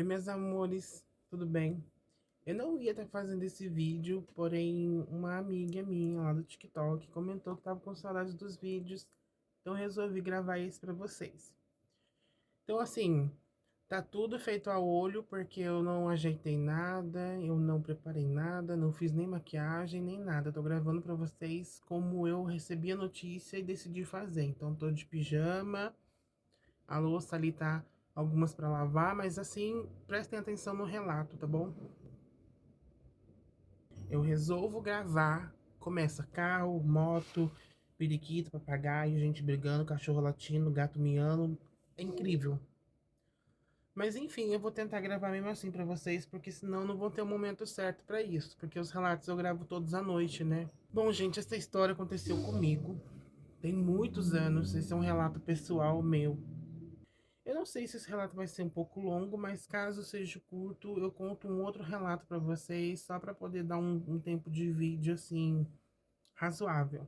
Oi, meus amores, tudo bem? Eu não ia estar fazendo esse vídeo, porém uma amiga minha lá do TikTok comentou que estava com saudade dos vídeos, então eu resolvi gravar esse para vocês. Então assim, tá tudo feito a olho porque eu não ajeitei nada, eu não preparei nada, não fiz nem maquiagem, nem nada. Tô gravando para vocês como eu recebi a notícia e decidi fazer. Então tô de pijama, a louça ali tá algumas para lavar, mas assim, prestem atenção no relato, tá bom? Eu resolvo gravar, começa carro, moto, periquito, papagaio, gente brigando, cachorro latindo, gato miando. É incrível. Mas enfim, eu vou tentar gravar mesmo assim pra vocês, porque senão não vou ter o momento certo pra isso, porque os relatos eu gravo todos à noite, né? Bom, gente, essa história aconteceu comigo. Tem muitos anos, esse é um relato pessoal meu. Eu não sei se esse relato vai ser um pouco longo, mas caso seja curto, eu conto um outro relato para vocês, só para poder dar um tempo de vídeo assim razoável.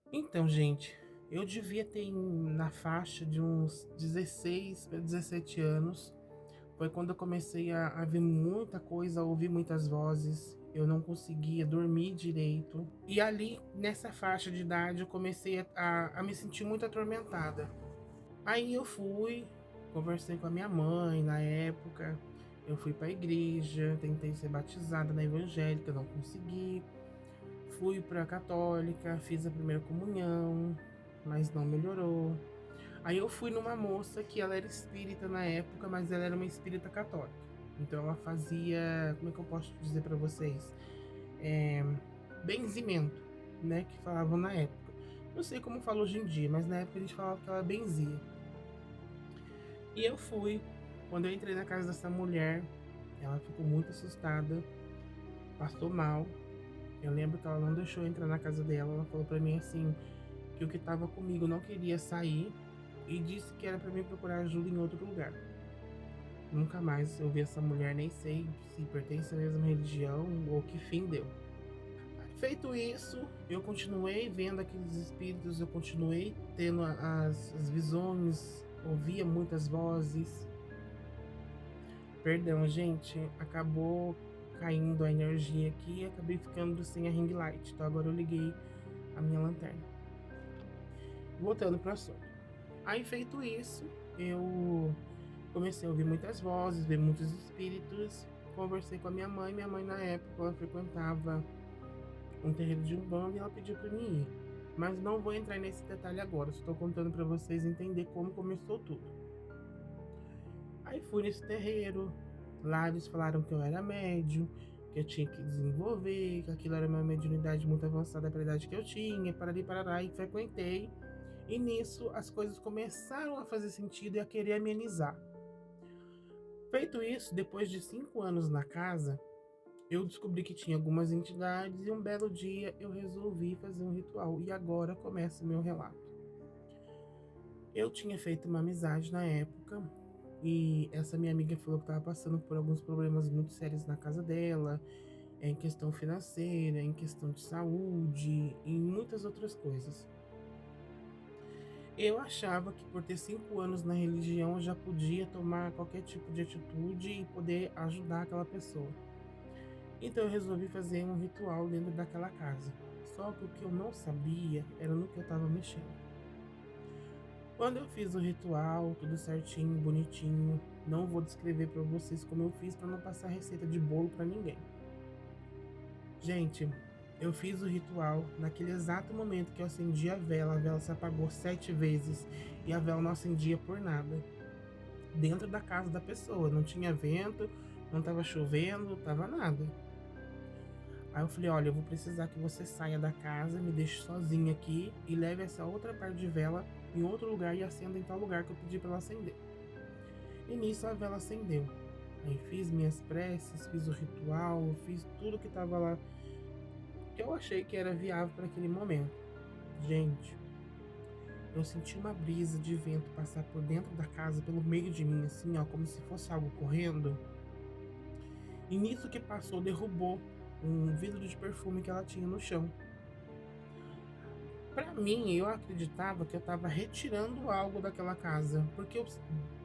Então, gente, eu devia ter na faixa de uns 16 para 17 anos. Foi quando eu comecei a ver muita coisa, a ouvir muitas vozes. Eu não conseguia dormir direito. E ali, nessa faixa de idade, eu comecei a me sentir muito atormentada. Aí eu fui, conversei com a minha mãe na época. Eu fui para a igreja, tentei ser batizada na evangélica, não consegui. Fui para a católica, fiz a primeira comunhão, mas não melhorou. Aí eu fui numa moça que ela era espírita na época, mas ela era uma espírita católica. Então ela fazia, como é que eu posso dizer para vocês? É, benzimento, né, que falavam na época. Não sei como fala hoje em dia, mas na época a gente falava que ela benzia. E eu fui. Quando eu entrei na casa dessa mulher, ela ficou muito assustada, passou mal. Eu lembro que ela não deixou eu entrar na casa dela. Ela falou pra mim assim que o que tava comigo não queria sair e disse que era pra mim procurar ajuda em outro lugar. Nunca mais eu vi essa mulher, nem sei se pertence à mesma religião ou que fim deu. Feito isso, eu continuei vendo aqueles espíritos, eu continuei tendo as visões, ouvia muitas vozes. Perdão, gente, acabou caindo a energia aqui e acabei ficando sem a ring light. Então agora eu liguei a minha lanterna. Voltando para o assunto. Aí feito isso, eu comecei a ouvir muitas vozes, ver muitos espíritos. Conversei com a minha mãe. Minha mãe na época ela frequentava um terreiro de Umbanda e ela pediu para mim ir. Mas não vou entrar nesse detalhe agora. Estou contando para vocês entender como começou tudo. Aí fui nesse terreiro, lá eles falaram que eu era médium, que eu tinha que desenvolver, que aquilo era uma mediunidade muito avançada para a idade que eu tinha, parari, parará, e frequentei. E nisso as coisas começaram a fazer sentido e a querer amenizar. Feito isso, depois de 5 anos na casa, eu descobri que tinha algumas entidades e um belo dia eu resolvi fazer um ritual. E agora começa o meu relato. Eu tinha feito uma amizade na época e essa minha amiga falou que estava passando por alguns problemas muito sérios na casa dela, em questão financeira, em questão de saúde e muitas outras coisas. Eu achava que por ter 5 anos na religião eu já podia tomar qualquer tipo de atitude e poder ajudar aquela pessoa. Então eu resolvi fazer um ritual dentro daquela casa. Só que o que eu não sabia era no que eu estava mexendo. Quando eu fiz o ritual, tudo certinho, bonitinho, não vou descrever para vocês como eu fiz para não passar receita de bolo para ninguém. Gente, eu fiz o ritual naquele exato momento que eu acendi a vela se apagou 7 vezes e a vela não acendia por nada. Dentro da casa da pessoa, não tinha vento, não estava chovendo, tava nada. Aí eu falei, olha, eu vou precisar que você saia da casa, me deixe sozinha aqui e leve essa outra parte de vela em outro lugar e acenda em tal lugar que eu pedi para ela acender. E nisso a vela acendeu. Aí fiz minhas preces, fiz o ritual, fiz tudo que estava lá que eu achei que era viável para aquele momento. Gente, eu senti uma brisa de vento passar por dentro da casa, pelo meio de mim, assim, ó, como se fosse algo correndo. E nisso que passou, derrubou um vidro de perfume que ela tinha no chão. Pra mim, eu acreditava que eu estava retirando algo daquela casa, porque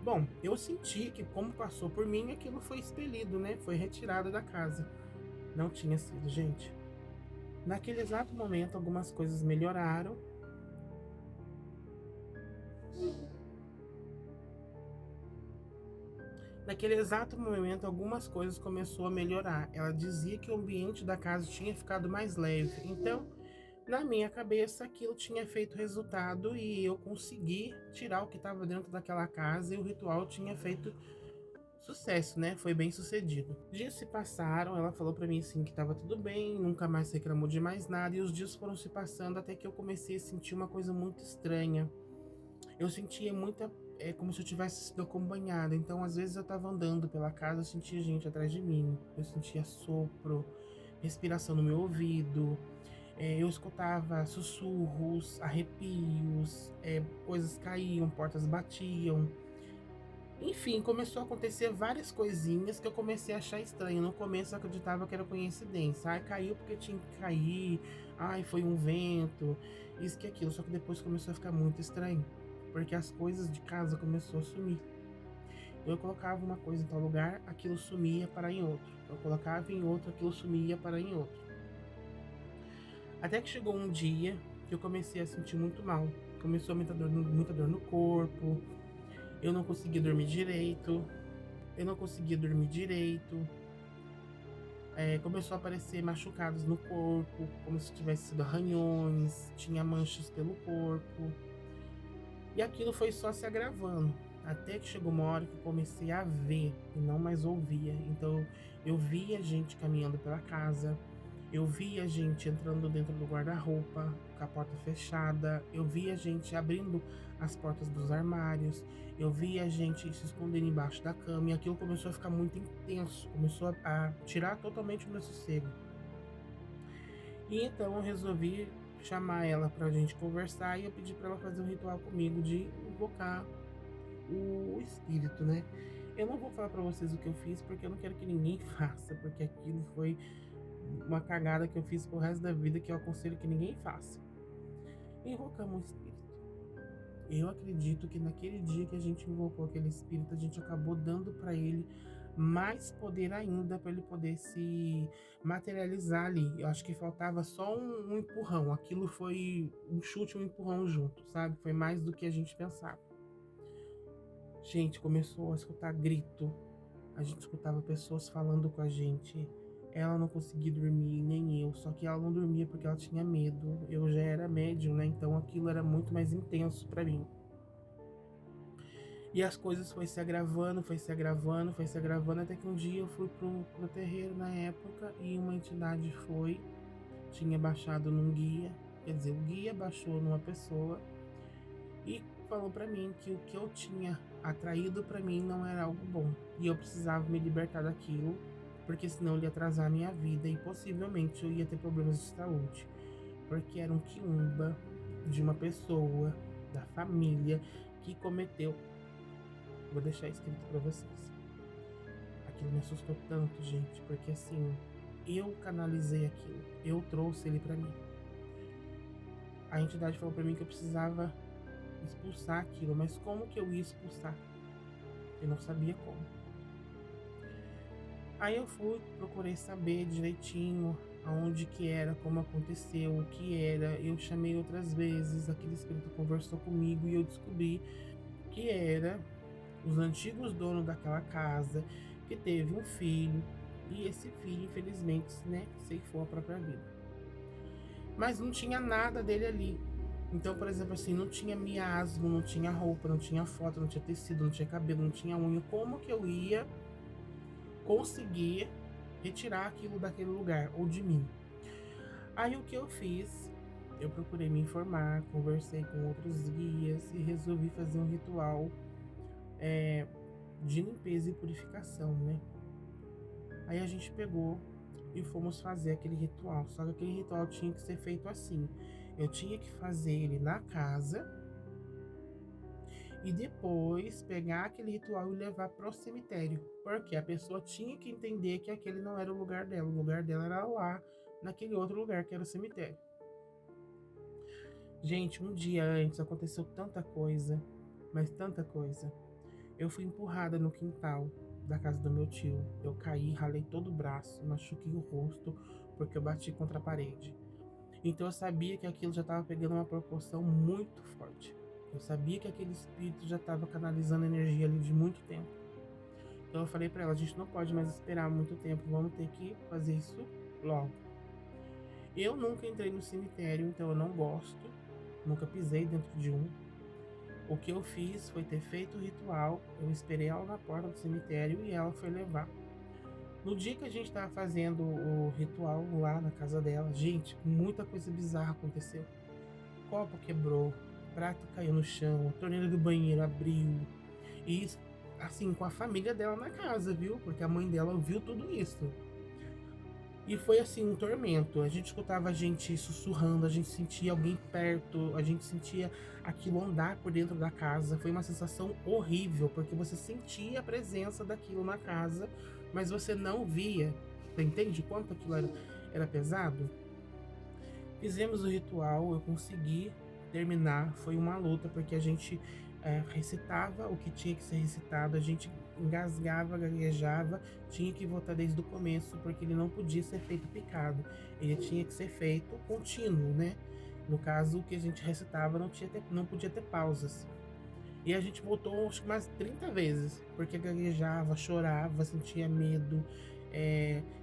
bom, eu senti que como passou por mim, aquilo foi expelido, né? Foi retirado da casa. Não tinha sido, gente. Naquele exato momento, algumas coisas melhoraram. Naquele exato momento, algumas coisas começou a melhorar. Ela dizia que o ambiente da casa tinha ficado mais leve. Então, na minha cabeça, aquilo tinha feito resultado e eu consegui tirar o que estava dentro daquela casa e o ritual tinha feito sucesso, né? Foi bem sucedido. Dias se passaram, ela falou para mim assim que estava tudo bem, nunca mais reclamou de mais nada e os dias foram se passando até que eu comecei a sentir uma coisa muito estranha. Eu sentia muita como se eu tivesse sido acompanhada. Então, às vezes eu estava andando pela casa, eu sentia gente atrás de mim. Eu sentia sopro, respiração no meu ouvido. Eu escutava sussurros, arrepios, coisas caíam, portas batiam. Enfim, começou a acontecer várias coisinhas que eu comecei a achar estranho. No começo eu acreditava que era coincidência. Ai, caiu porque tinha que cair. Ai, foi um vento. Isso que aquilo. Só que depois começou a ficar muito estranho. Porque as coisas de casa começou a sumir. Eu colocava uma coisa em tal lugar, aquilo sumia para em outro. Eu colocava em outro, aquilo sumia para em outro. Até que chegou um dia que eu comecei a sentir muito mal. Começou muita dor no corpo. Eu não conseguia dormir direito. Eu não conseguia dormir direito. Começou a aparecer machucados no corpo, como se tivesse sido arranhões, tinha manchas pelo corpo. E aquilo foi só se agravando. Até que chegou uma hora que eu comecei a ver e não mais ouvia. Então eu via gente caminhando pela casa, eu via gente entrando dentro do guarda-roupa, com a porta fechada, eu via gente abrindo as portas dos armários, eu via gente se escondendo embaixo da cama, e aquilo começou a ficar muito intenso, começou a tirar totalmente o meu sossego. E então eu resolvi chamar ela pra gente conversar e eu pedi pra ela fazer um ritual comigo de invocar o espírito, né? Eu não vou falar pra vocês o que eu fiz porque eu não quero que ninguém faça, porque aquilo foi uma cagada que eu fiz pro resto da vida que eu aconselho que ninguém faça. Invocamos o espírito. Eu acredito que naquele dia que a gente invocou aquele espírito, a gente acabou dando para ele mais poder ainda para ele poder se materializar ali. Eu acho que faltava só um empurrão. Aquilo foi um chute e um empurrão junto, sabe? Foi mais do que a gente pensava. Gente, começou a escutar grito. A gente escutava pessoas falando com a gente. Ela não conseguia dormir, nem eu. Só que ela não dormia porque ela tinha medo. Eu já era médium, né? Então aquilo era muito mais intenso para mim. E as coisas foi se agravando, foi se agravando, foi se agravando, até que um dia eu fui pro terreiro na época e uma entidade tinha baixado num guia, quer dizer, o guia baixou numa pessoa e falou para mim que o que eu tinha atraído para mim não era algo bom e eu precisava me libertar daquilo, porque senão eu ia atrasar a minha vida e possivelmente eu ia ter problemas de saúde, porque era um quiumba de uma pessoa da família que cometeu. Vou deixar escrito para vocês. Aquilo me assustou tanto, gente, porque assim, eu canalizei aquilo, eu trouxe ele para mim. A entidade falou para mim que eu precisava expulsar aquilo, mas como que eu ia expulsar? Eu não sabia como. Aí eu fui, procurei saber direitinho aonde que era, como aconteceu, o que era. Eu chamei outras vezes, aquele espírito conversou comigo e eu descobri que era os antigos donos daquela casa, que teve um filho, e esse filho, infelizmente, né, ceifou a própria vida. Mas não tinha nada dele ali. Então, por exemplo, assim, não tinha miasmo, não tinha roupa, não tinha foto, não tinha tecido, não tinha cabelo, não tinha unha. Como que eu ia conseguir retirar aquilo daquele lugar ou de mim? Aí o que eu fiz? Eu procurei me informar, conversei com outros guias e resolvi fazer um ritual é, de limpeza e purificação, né? Aí a gente pegou e fomos fazer aquele ritual. Só que aquele ritual tinha que ser feito assim. Eu tinha que fazer ele na casa e depois pegar aquele ritual e levar pro cemitério. Porque a pessoa tinha que entender que aquele não era o lugar dela. O lugar dela era lá, naquele outro lugar que era o cemitério. Gente, um dia antes aconteceu tanta coisa, mas tanta coisa. Eu fui empurrada no quintal da casa do meu tio. Eu caí, ralei todo o braço, machuquei o rosto porque eu bati contra a parede. Então eu sabia que aquilo já estava pegando uma proporção muito forte. Eu sabia que aquele espírito já estava canalizando energia ali de muito tempo. Então eu falei para ela, a gente não pode mais esperar muito tempo, vamos ter que fazer isso logo. Eu nunca entrei no cemitério, então eu não gosto, nunca pisei dentro de um. O que eu fiz foi ter feito o ritual, eu esperei ela na porta do cemitério e ela foi levar. No dia que a gente estava fazendo o ritual lá na casa dela, gente, muita coisa bizarra aconteceu. Copo quebrou, prato caiu no chão, a torneira do banheiro abriu. E assim, com a família dela na casa, viu? Porque a mãe dela ouviu tudo isso. E foi assim, um tormento. A gente escutava a gente sussurrando, a gente sentia alguém perto, a gente sentia aquilo andar por dentro da casa. Foi uma sensação horrível, porque você sentia a presença daquilo na casa, mas você não via. Você entende quanto aquilo era pesado? Fizemos o ritual, eu consegui terminar. Foi uma luta, porque a gente recitava o que tinha que ser recitado, a gente engasgava, gaguejava, tinha que voltar desde o começo, porque ele não podia ser feito picado, ele tinha que ser feito contínuo, né? No caso, o que a gente recitava não podia ter pausas. E a gente voltou acho que mais 30 vezes, porque gaguejava, chorava, sentia medo.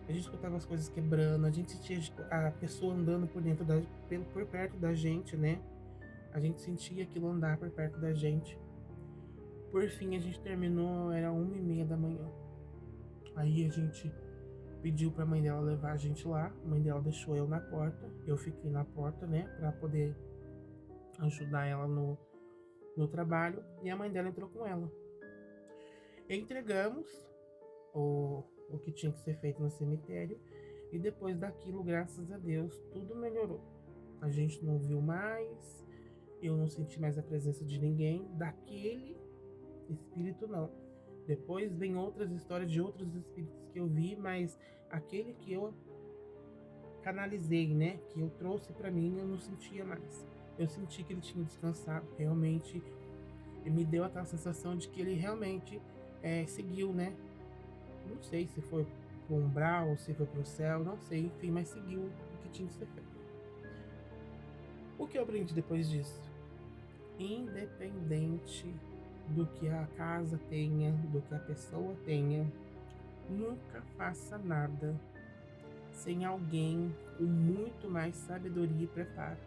A gente escutava as coisas quebrando, a gente sentia a pessoa andando por perto da gente, né? A gente sentia aquilo andar por perto da gente. Por fim, a gente terminou, era 1h30 da manhã. Aí a gente pediu pra mãe dela levar a gente lá. A mãe dela deixou eu na porta. Eu fiquei na porta, né? Pra poder ajudar ela no trabalho. E a mãe dela entrou com ela. Entregamos o que tinha que ser feito no cemitério. E depois daquilo, graças a Deus, tudo melhorou. A gente não viu mais, eu não senti mais a presença de ninguém, daquele espírito não. Depois vem outras histórias de outros espíritos que eu vi, mas aquele que eu canalizei, né, que eu trouxe para mim, eu não sentia mais. Eu senti que ele tinha descansado, realmente, e me deu aquela sensação de que ele realmente seguiu, né, não sei se foi pro umbral, se foi pro céu, não sei, enfim, mas seguiu o que tinha que ser feito. O que eu aprendi depois disso? Independente do que a casa tenha, do que a pessoa tenha, nunca faça nada sem alguém com muito mais sabedoria e preparo.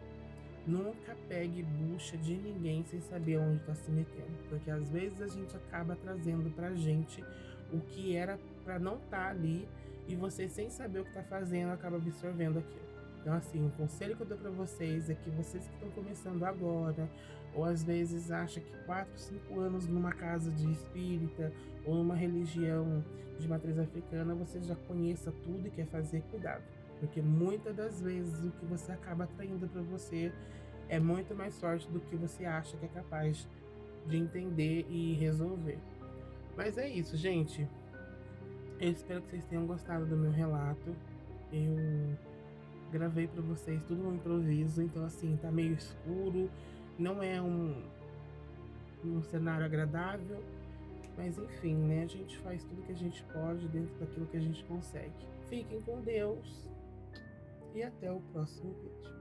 Nunca pegue bucha de ninguém sem saber onde está se metendo, porque às vezes a gente acaba trazendo pra gente o que era para não estar ali e você, sem saber o que está fazendo, acaba absorvendo aquilo. Então, assim, o conselho que eu dou para vocês é que vocês que estão começando agora, ou às vezes acham que 4, 5 anos numa casa de espírita ou numa religião de matriz africana, você já conheça tudo e quer fazer, cuidado. Porque muitas das vezes o que você acaba atraindo para você é muito mais forte do que você acha que é capaz de entender e resolver. Mas é isso, gente. Eu espero que vocês tenham gostado do meu relato. Eu gravei para vocês tudo no improviso, então assim, tá meio escuro, não é um cenário agradável, mas enfim, né? A gente faz tudo que a gente pode dentro daquilo que a gente consegue. Fiquem com Deus e até o próximo vídeo.